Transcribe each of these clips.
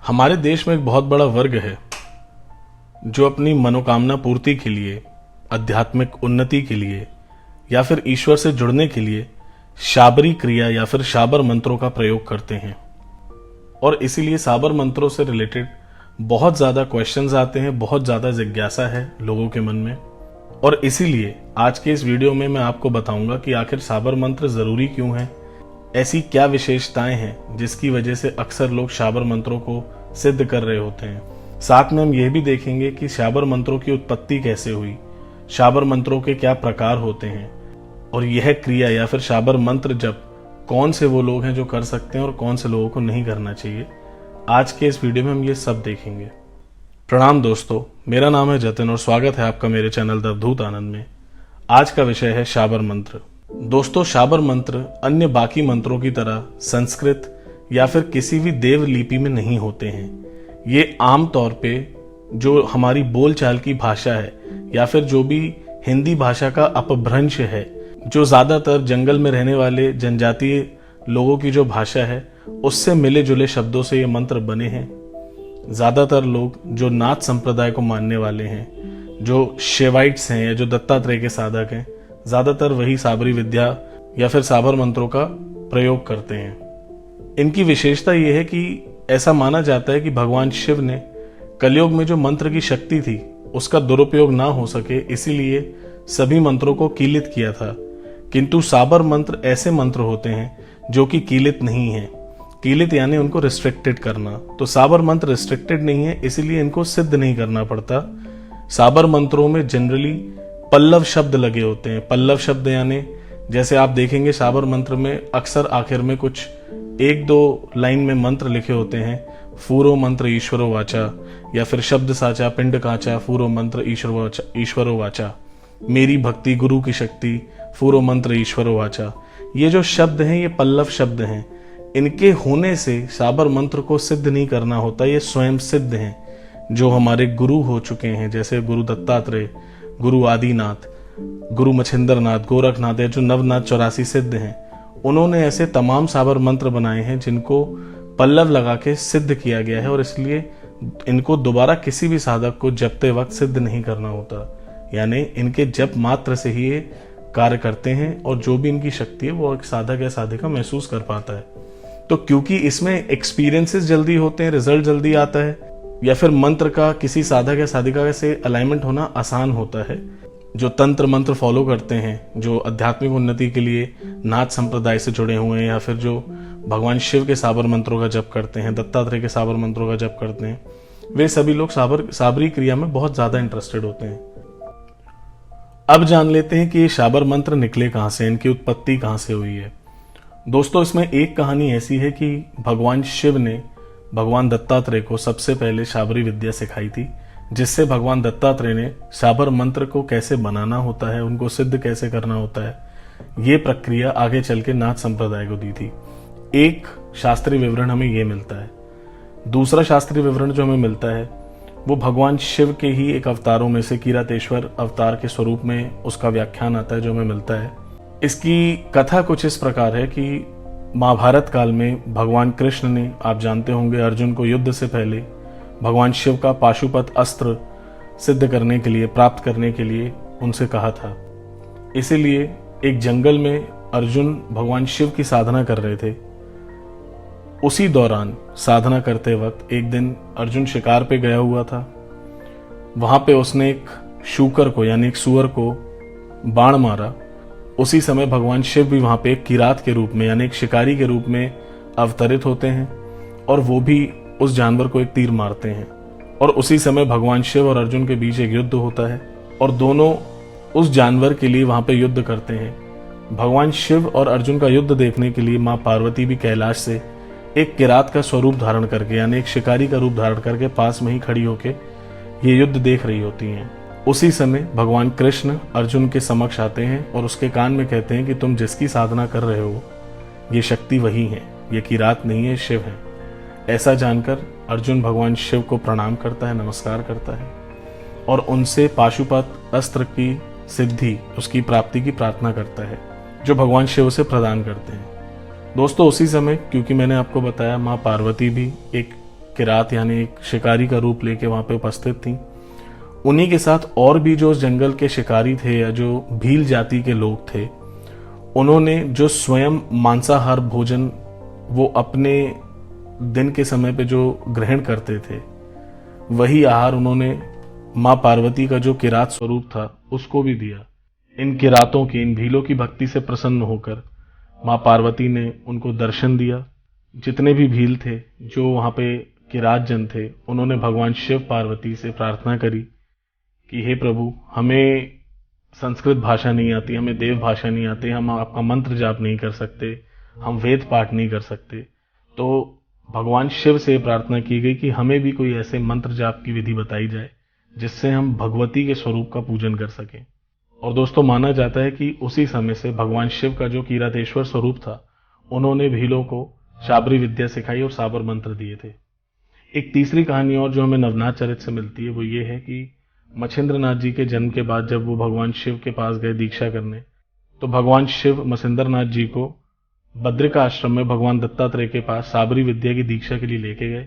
हमारे देश में एक बहुत बड़ा वर्ग है जो अपनी मनोकामना पूर्ति के लिए, आध्यात्मिक उन्नति के लिए या फिर ईश्वर से जुड़ने के लिए शाबरी क्रिया या फिर शाबर मंत्रों का प्रयोग करते हैं। और इसीलिए शाबर मंत्रों से रिलेटेड बहुत ज्यादा क्वेश्चंस आते हैं, बहुत ज्यादा जिज्ञासा है लोगों के मन में। और इसीलिए आज के इस वीडियो में मैं आपको बताऊंगा कि आखिर शाबर मंत्र जरूरी क्यों है, ऐसी क्या विशेषताएं हैं जिसकी वजह से अक्सर लोग शाबर मंत्रों को सिद्ध कर रहे होते हैं। साथ में हम यह भी देखेंगे कि शाबर मंत्रों की उत्पत्ति कैसे हुई, शाबर मंत्रों के क्या प्रकार होते हैं, और यह क्रिया या फिर शाबर मंत्र जब कौन से वो लोग हैं जो कर सकते हैं और कौन से लोगों को नहीं करना चाहिए। आज के इस वीडियो में हम ये सब देखेंगे। प्रणाम दोस्तों, मेरा नाम है जतिन और स्वागत है आपका मेरे चैनल देवदूत आनंद में। आज का विषय है शाबर मंत्र। दोस्तों, शाबर मंत्र अन्य बाकी मंत्रों की तरह संस्कृत या फिर किसी भी देव लिपि में नहीं होते हैं। ये आमतौर पे जो हमारी बोलचाल की भाषा है या फिर जो भी हिंदी भाषा का अपभ्रंश है, जो ज्यादातर जंगल में रहने वाले जनजातीय लोगों की जो भाषा है उससे मिले जुले शब्दों से ये मंत्र बने हैं। ज्यादातर लोग जो नाथ संप्रदाय को मानने वाले हैं, जो शेवाइट्स हैं या जो दत्तात्रेय के साधक हैं, ज्यादातर वही साबरी विद्या या फिर साबर मंत्रों का प्रयोग करते हैं। इनकी विशेषता यह है कि ऐसा माना जाता है कि भगवान शिव ने कलयुग में जो मंत्र की शक्ति थी उसका दुरुपयोग ना हो सके, इसीलिए सभी मंत्रों को कीलित किया था। किंतु साबर मंत्र ऐसे मंत्र होते हैं जो कि कीलित नहीं है। कीलित यानी उनको रिस्ट्रिक्टेड करना, तो साबर मंत्र रिस्ट्रिक्टेड नहीं है, इसीलिए इनको सिद्ध नहीं करना पड़ता। साबर मंत्रों में जनरली पल्लव शब्द लगे होते हैं। पल्लव शब्द यानी जैसे आप देखेंगे साबर मंत्र में अक्सर आखिर में कुछ एक दो लाइन में मंत्र लिखे होते हैं। फूरो मंत्र ईश्वरो वाचा, या फिर शब्द साचा पिंड काचा, फूरो मंत्र ईश्वरो वाचा, मेरी भक्ति गुरु की शक्ति, फूरो मंत्र ईश्वरो वाचा। ये जो शब्द हैं ये पल्लव शब्द हैं। इनके होने से साबर मंत्र को सिद्ध नहीं करना होता, ये स्वयं सिद्ध हैं। जो हमारे गुरु हो चुके हैं, जैसे गुरु दत्तात्रेय, गुरु आदिनाथ, गुरु मच्छिंद्रनाथ, गोरखनाथ, जो नवनाथ 84 सिद्ध हैं, उन्होंने ऐसे तमाम साबर मंत्र बनाए हैं जिनको पल्लव लगा के सिद्ध किया गया है। और इसलिए इनको दोबारा किसी भी साधक को जपते वक्त सिद्ध नहीं करना होता, यानी इनके जप मात्र से ही ये कार्य करते हैं और जो भी इनकी शक्ति है वो एक साधक या साधिका महसूस कर पाता है। तो क्योंकि इसमें एक्सपीरियंसेस जल्दी होते हैं, रिजल्ट जल्दी आता है, या फिर मंत्र का किसी साधक या साधिका से अलाइनमेंट होना आसान होता है। जो तंत्र मंत्र फॉलो करते हैं, जो आध्यात्मिक उन्नति के लिए नाथ संप्रदाय से जुड़े हुए हैं, या फिर जो भगवान शिव के साबर मंत्रों का जप करते हैं, दत्तात्रेय के साबर मंत्रों का जप करते हैं, वे सभी लोग साबरी क्रिया में बहुत ज्यादा इंटरेस्टेड होते हैं। अब जान लेते हैं कि ये शाबर मंत्र निकले कहां से, इनकी उत्पत्ति कहां से हुई है। दोस्तों, इसमें एक कहानी ऐसी है कि भगवान शिव ने भगवान दत्तात्रेय को सबसे पहले शाबरी विद्या सिखाई थी, जिससे भगवान दत्तात्रेय ने शाबर मंत्र को कैसे बनाना होता है, उनको सिद्ध कैसे करना होता है, ये प्रक्रिया आगे चल के नाथ संप्रदाय को दी थी। एक शास्त्रीय विवरण हमें ये मिलता है। दूसरा शास्त्रीय विवरण जो हमें मिलता है वो भगवान शिव के ही एक अवतारों में से किरातेश्वर अवतार के स्वरूप में उसका व्याख्यान आता है जो हमें मिलता है। इसकी कथा कुछ इस प्रकार है कि महाभारत काल में भगवान कृष्ण ने, आप जानते होंगे, अर्जुन को युद्ध से पहले भगवान शिव का पाशुपत अस्त्र सिद्ध करने के लिए, प्राप्त करने के लिए उनसे कहा था। इसीलिए एक जंगल में अर्जुन भगवान शिव की साधना कर रहे थे। उसी दौरान साधना करते वक्त एक दिन अर्जुन शिकार पे गया हुआ था। वहां पे उसने एक शूकर को यानी एक सुअर को बाण मारा। उसी समय भगवान शिव भी वहां पे एक किरात के रूप में यानी एक शिकारी के रूप में अवतरित होते हैं और वो भी उस जानवर को एक तीर मारते हैं। और उसी समय भगवान शिव और अर्जुन के बीच एक युद्ध होता है और दोनों उस जानवर के लिए वहां पे युद्ध करते हैं। भगवान शिव और अर्जुन का युद्ध देखने के लिए माँ पार्वती भी कैलाश से एक किरात का स्वरूप धारण करके यानी एक शिकारी का रूप धारण करके पास में ही खड़ी होके ये युद्ध देख रही होती हैं। उसी समय भगवान कृष्ण अर्जुन के समक्ष आते हैं और उसके कान में कहते हैं कि तुम जिसकी साधना कर रहे हो ये शक्ति वही है, ये किरात नहीं है, शिव है। ऐसा जानकर अर्जुन भगवान शिव को प्रणाम करता है, नमस्कार करता है और उनसे पाशुपत अस्त्र की सिद्धि, उसकी प्राप्ति की प्रार्थना करता है जो भगवान शिव से प्रदान करते हैं। दोस्तों, उसी समय क्योंकि मैंने आपको बताया माँ पार्वती भी एक किरात यानी एक शिकारी का रूप लेके वहां पे उपस्थित थी। उन्हीं के साथ और भी जो उस जंगल के शिकारी थे या जो भील जाति के लोग थे, उन्होंने जो स्वयं मांसाहार भोजन वो अपने दिन के समय पे जो ग्रहण करते थे, वही आहार उन्होंने मां पार्वती का जो किरात स्वरूप था उसको भी दिया। इन किरातों की, इन भीलों की भक्ति से प्रसन्न होकर मां पार्वती ने उनको दर्शन दिया। जितने भी भील थे जो वहां पे किरात जन थे, उन्होंने भगवान शिव पार्वती से प्रार्थना करी कि हे प्रभु, हमें संस्कृत भाषा नहीं आती, हमें देव भाषा नहीं आती, हम आपका मंत्र जाप नहीं कर सकते, हम वेद पाठ नहीं कर सकते। तो भगवान शिव से प्रार्थना की गई कि हमें भी कोई ऐसे मंत्र जाप की विधि बताई जाए जिससे हम भगवती के स्वरूप का पूजन कर सकें। और दोस्तों, माना जाता है कि उसी समय से भगवान शिव का जो किरातेश्वर स्वरूप था, उन्होंने भीलों को शाबरी विद्या सिखाई और साबर मंत्र दिए थे। एक तीसरी कहानी और जो हमें नवनाथ चरित से मिलती है वो ये है कि मछिंद्रनाथ जी के जन्म के बाद जब वो भगवान शिव के पास गए दीक्षा करने, तो भगवान शिव मछिंद्रनाथ जी को बद्रिका आश्रम में भगवान दत्तात्रेय के पास साबरी विद्या की दीक्षा के लिए लेके गए।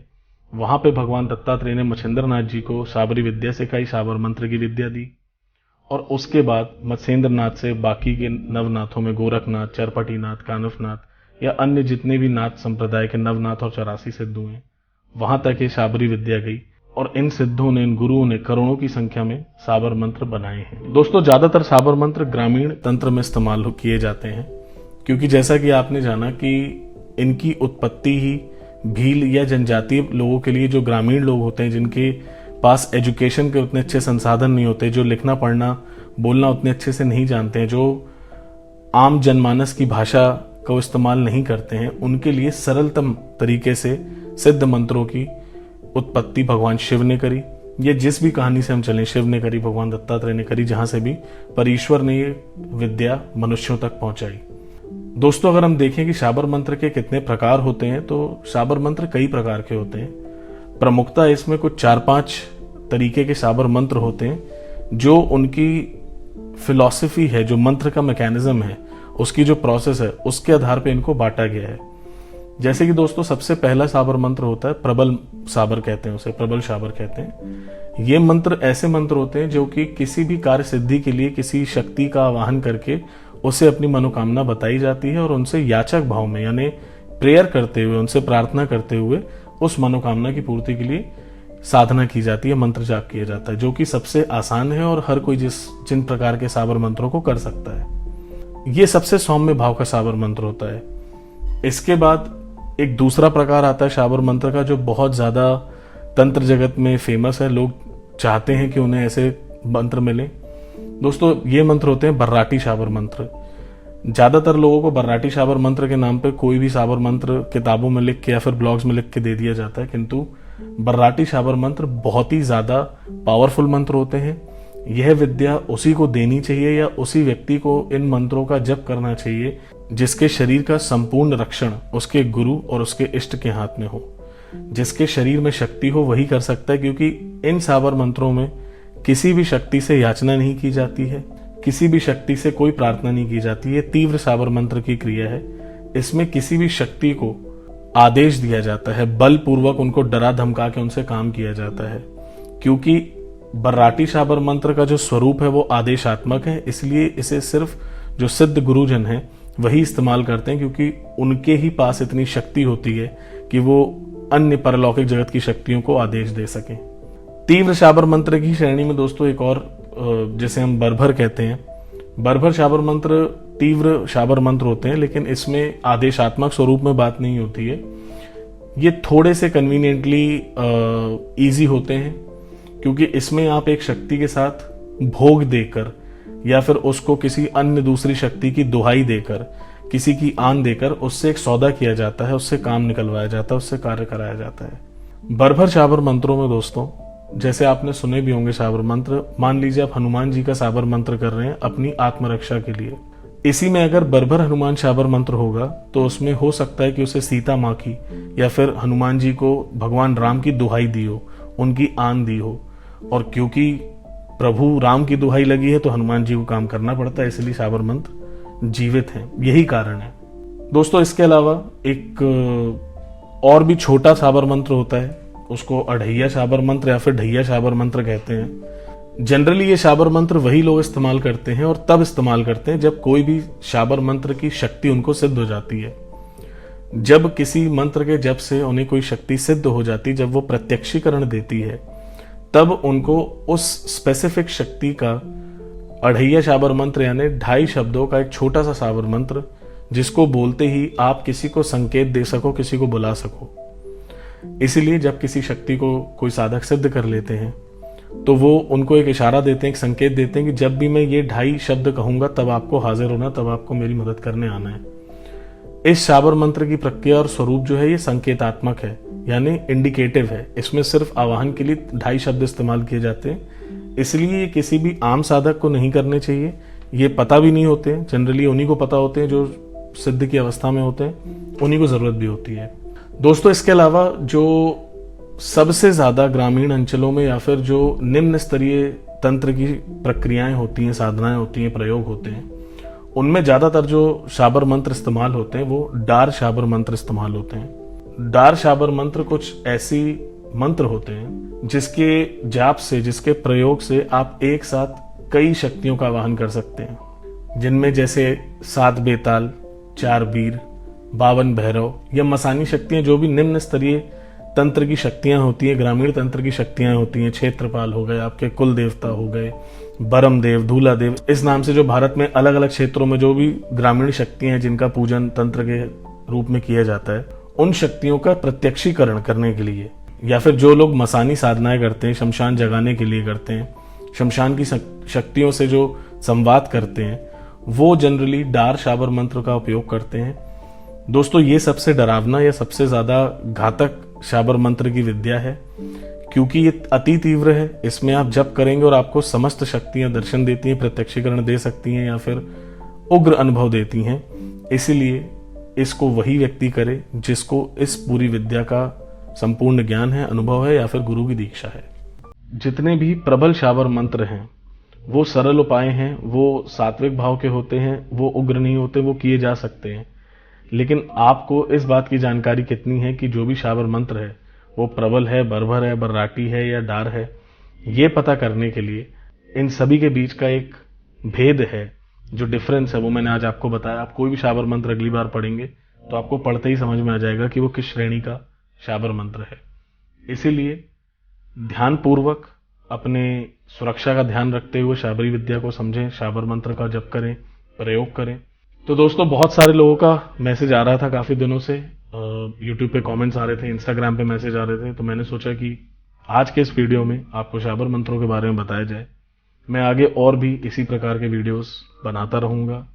वहां पे भगवान दत्तात्रेय ने मछिंद्रनाथ जी को साबरी विद्या सिखाई, साबर मंत्र की विद्या दी। और उसके बाद मत्स्येंद्रनाथ से बाकी के नवनाथों में गोरखनाथ, चरपटीनाथ, कानफनाथ या अन्य जितने भी नाथ संप्रदाय के नवनाथ और 84 सिद्धू हैं, वहां तक ये साबरी विद्या गई। और इन सिद्धों ने, इन गुरुओं ने करोड़ों की संख्या में साबर मंत्र बनाए हैं। दोस्तों, ज्यादातर साबर मंत्र ग्रामीण तंत्र में इस्तेमाल किए जाते हैं, क्योंकि जैसा कि आपने जाना कि इनकी उत्पत्ति ही भील या जनजातीय लोगों के लिए, जो ग्रामीण लोग होते हैं जिनके पास एजुकेशन के उतने अच्छे संसाधन नहीं होते, जो लिखना पढ़ना बोलना उतने अच्छे से नहीं जानते हैं, जो आम जनमानस की भाषा को इस्तेमाल नहीं करते हैं, उनके लिए सरलतम तरीके से सिद्ध मंत्रों की उत्पत्ति भगवान शिव ने करी। ये जिस भी कहानी से हम चलें, शिव ने करी, भगवान दत्तात्रेय ने करी, जहां से भी, पर ईश्वर ने ये विद्या मनुष्यों तक पहुंचाई। दोस्तों, अगर हम देखें कि साबर मंत्र के कितने प्रकार होते हैं, तो साबर मंत्र कई प्रकार के होते हैं। प्रमुखता इसमें कुछ 4-5 तरीके के साबर मंत्र होते हैं, जो उनकी फिलॉसफी है, जो मंत्र का मैकेनिज्म है, उसकी जो प्रोसेस है, उसके आधार पे इनको बांटा गया है। जैसे कि दोस्तों, सबसे पहला साबर मंत्र होता है प्रबल साबर कहते हैं उसे, प्रबल साबर कहते हैं। ये मंत्र ऐसे मंत्र होते हैं जो कि किसी भी कार्य सिद्धि के लिए किसी शक्ति का आवाहन करके उसे अपनी मनोकामना बताई जाती है और उनसे याचक भाव में, यानी प्रेयर करते हुए, उनसे प्रार्थना करते हुए उस मनोकामना की पूर्ति के लिए साधना की जाती है, मंत्र जाप किया जाता है, जो कि सबसे आसान है और हर कोई जिन प्रकार के साबर मंत्रों को कर सकता है। ये सबसे सौम्य भाव का साबर मंत्र होता है। इसके बाद एक दूसरा प्रकार आता है साबर मंत्र का, जो बहुत ज्यादा तंत्र जगत में फेमस है, लोग चाहते हैं कि उन्हें ऐसे मंत्र मिले। दोस्तों, ये मंत्र होते हैं बर्राटी साबर मंत्र। ज्यादातर लोगों को बर्राटी साबर मंत्र के नाम पे कोई भी साबर मंत्र किताबों में लिख के या फिर ब्लॉग्स में लिख के दे दिया जाता है, किंतु बर्राटी साबर मंत्र बहुत ही ज्यादा पावरफुल मंत्र होते हैं। यह विद्या उसी को देनी चाहिए या उसी व्यक्ति को इन मंत्रों का जप करना चाहिए जिसके शरीर का संपूर्ण रक्षण उसके गुरु और उसके इष्ट के हाथ में हो। जिसके शरीर में शक्ति हो वही कर सकता है, क्योंकि इन साबर मंत्रों में किसी भी शक्ति से याचना नहीं की जाती है, किसी भी शक्ति से कोई प्रार्थना नहीं की जाती है। तीव्र साबर मंत्र की क्रिया है। इसमें किसी भी शक्ति को आदेश दिया जाता है, बलपूर्वक उनको डरा धमका के उनसे काम किया जाता है। क्योंकि बर्राटी साबर मंत्र का जो स्वरूप है वो आदेशात्मक है, इसलिए इसे सिर्फ जो सिद्ध गुरुजन हैं वही इस्तेमाल करते हैं, क्योंकि उनके ही पास इतनी शक्ति होती है कि वो अन्य परलौकिक जगत की शक्तियों को आदेश दे सकें। तीव्र साबर मंत्र की श्रेणी में दोस्तों एक और, जिसे हम बरभर कहते हैं, बरभर साबर मंत्र तीव्र साबर मंत्र होते हैं, लेकिन इसमें आदेशात्मक स्वरूप में बात नहीं होती है। ये थोड़े से कन्वीनियंटली इजी होते हैं, क्योंकि इसमें आप एक शक्ति के साथ भोग देकर या फिर उसको किसी अन्य दूसरी शक्ति की दुहाई देकर, किसी की आन देकर उससे एक सौदा किया जाता है, उससे काम निकलवाया जाता है, उससे कार्य कराया जाता है। बरभर साबर मंत्रों में दोस्तों, जैसे आपने सुने भी होंगे साबर मंत्र, मान लीजिए आप हनुमान जी का साबर मंत्र कर रहे हैं अपनी आत्मरक्षा के लिए। इसी में अगर बरभर हनुमान साबर मंत्र होगा तो उसमें हो सकता है कि उसे सीता माँ की या फिर हनुमान जी को भगवान राम की दुहाई दी हो, उनकी आन दी हो, और क्योंकि प्रभु राम की दुहाई लगी है तो हनुमान जी को काम करना पड़ता है, इसलिए साबर मंत्र जीवित हैं, यही कारण है। दोस्तों, इसके अलावा एक और भी छोटा साबर मंत्र होता है, उसको अढ़ैया शाबर मंत्र या फिर ढैया शाबर मंत्र कहते हैं। जनरली ये शाबर मंत्र वही लोग इस्तेमाल करते हैं और तब इस्तेमाल करते हैं जब कोई भी शाबर मंत्र की शक्ति उनको सिद्ध हो जाती है। जब किसी मंत्र के जप से उन्हें कोई शक्ति सिद्ध हो जाती, जब वो प्रत्यक्षीकरण देती है, तब उनको उस स्पेसिफिक शक्ति का अढ़ैया शाबर मंत्र यानी 2.5 शब्दों का एक छोटा सा शाबर मंत्र, जिसको बोलते ही आप किसी को संकेत दे सको, किसी को बुला सको। इसीलिए जब किसी शक्ति को कोई साधक सिद्ध कर लेते हैं तो वो उनको एक इशारा देते हैं, एक संकेत देते हैं कि जब भी मैं ये 2.5 शब्द कहूंगा तब आपको हाजिर होना, तब आपको मेरी मदद करने आना है। इस शाबर मंत्र की प्रक्रिया और स्वरूप जो है ये संकेतात्मक है, यानी इंडिकेटिव है। इसमें सिर्फ आवाहन के लिए 2.5 शब्द इस्तेमाल किए जाते हैं, इसलिए ये किसी भी आम साधक को नहीं करने चाहिए। ये पता भी नहीं होते, जनरली उन्हीं को पता होते हैं जो सिद्ध की अवस्था में होते हैं, उन्हीं को जरूरत भी होती है। दोस्तों, इसके अलावा जो सबसे ज्यादा ग्रामीण अंचलों में या फिर जो निम्न स्तरीय तंत्र की प्रक्रियाएं होती हैं, साधनाएं होती हैं, प्रयोग होते हैं, उनमें ज्यादातर जो शाबर मंत्र इस्तेमाल होते हैं वो डार शाबर मंत्र इस्तेमाल होते हैं। डार शाबर मंत्र कुछ ऐसी मंत्र होते हैं जिसके जाप से, जिसके प्रयोग से आप एक साथ कई शक्तियों का आवाहन कर सकते हैं, जिनमें जैसे 7 बेताल, 4 वीर, 52 भैरव या मसानी शक्तियां, जो भी निम्न स्तरीय तंत्र की शक्तियां होती हैं, ग्रामीण तंत्र की शक्तियां होती हैं। क्षेत्रपाल हो गए, आपके कुल देवता हो गए, बरम देव, धूला देव, इस नाम से जो भारत में अलग अलग क्षेत्रों में जो भी ग्रामीण शक्तियां हैं जिनका पूजन तंत्र के रूप में किया जाता है, उन शक्तियों का प्रत्यक्षीकरण करने के लिए, या फिर जो लोग मसानी साधनाएं करते हैं, शमशान जगाने के लिए करते हैं, शमशान की शक्तियों से जो संवाद करते हैं, वो जनरली डार शाबर मंत्र का उपयोग करते हैं। दोस्तों, ये सबसे डरावना या सबसे ज्यादा घातक शाबर मंत्र की विद्या है, क्योंकि ये अति तीव्र है। इसमें आप जप करेंगे और आपको समस्त शक्तियां दर्शन देती हैं, प्रत्यक्षीकरण दे सकती हैं या फिर उग्र अनुभव देती हैं। इसीलिए इसको वही व्यक्ति करे जिसको इस पूरी विद्या का संपूर्ण ज्ञान है, अनुभव है या फिर गुरु की दीक्षा है। जितने भी प्रबल शाबर मंत्र हैं वो सरल उपाय हैं, वो सात्विक भाव के होते हैं, वो उग्र नहीं होते, वो किए जा सकते हैं। लेकिन आपको इस बात की जानकारी कितनी है कि जो भी शाबर मंत्र है वो प्रबल है, बर्बर है, बर्राटी है या डार है, ये पता करने के लिए इन सभी के बीच का एक भेद है, जो डिफरेंस है, वो मैंने आज आपको बताया। आप कोई भी शाबर मंत्र अगली बार पढ़ेंगे तो आपको पढ़ते ही समझ में आ जाएगा कि वो किस श्रेणी का शाबर मंत्र है। इसीलिए ध्यानपूर्वक अपने सुरक्षा का ध्यान रखते हुए शाबरी विद्या को समझें, शाबर मंत्र का जप करें, प्रयोग करें। तो दोस्तों, बहुत सारे लोगों का मैसेज आ रहा था काफी दिनों से, यूट्यूब पे कमेंट्स आ रहे थे, इंस्टाग्राम पे मैसेज आ रहे थे, तो मैंने सोचा कि आज के इस वीडियो में आपको शाबर मंत्रों के बारे में बताया जाए। मैं आगे और भी इसी प्रकार के वीडियोस बनाता रहूंगा।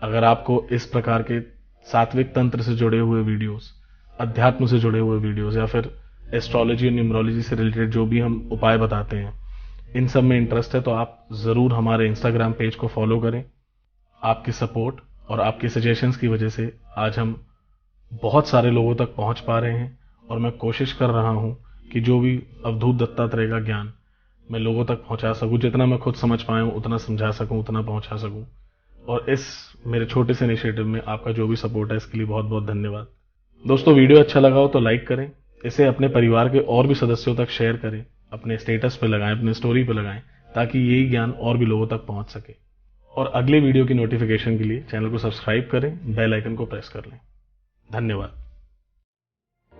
अगर आपको इस प्रकार के सात्विक तंत्र से जुड़े हुए वीडियोस, अध्यात्म से जुड़े हुए वीडियोस या फिर एस्ट्रोलॉजी और न्यूमरोलॉजी से रिलेटेड जो भी हम उपाय बताते हैं, इन सब में इंटरेस्ट है तो आप जरूर हमारे इंस्टाग्राम पेज को फॉलो करें। आपकी सपोर्ट और आपके सजेशंस की वजह से आज हम बहुत सारे लोगों तक पहुंच पा रहे हैं, और मैं कोशिश कर रहा हूं कि जो भी अवधूत दत्तात्रेय का ज्ञान मैं लोगों तक पहुंचा सकूं, जितना मैं खुद समझ पाया हूं उतना समझा सकूं, उतना पहुंचा सकूं। और इस मेरे छोटे से इनिशिएटिव में आपका जो भी सपोर्ट है, इसके लिए बहुत बहुत धन्यवाद। दोस्तों, वीडियो अच्छा लगा हो तो लाइक करें, इसे अपने परिवार के और भी सदस्यों तक शेयर करें, अपने स्टेटस पे लगाएं, अपने स्टोरी पे लगाएं, ताकि यही ज्ञान और भी लोगों तक पहुंच सके। और अगले वीडियो की नोटिफिकेशन के लिए चैनल को सब्सक्राइब करें, बेल आइकन को प्रेस कर लें। धन्यवाद।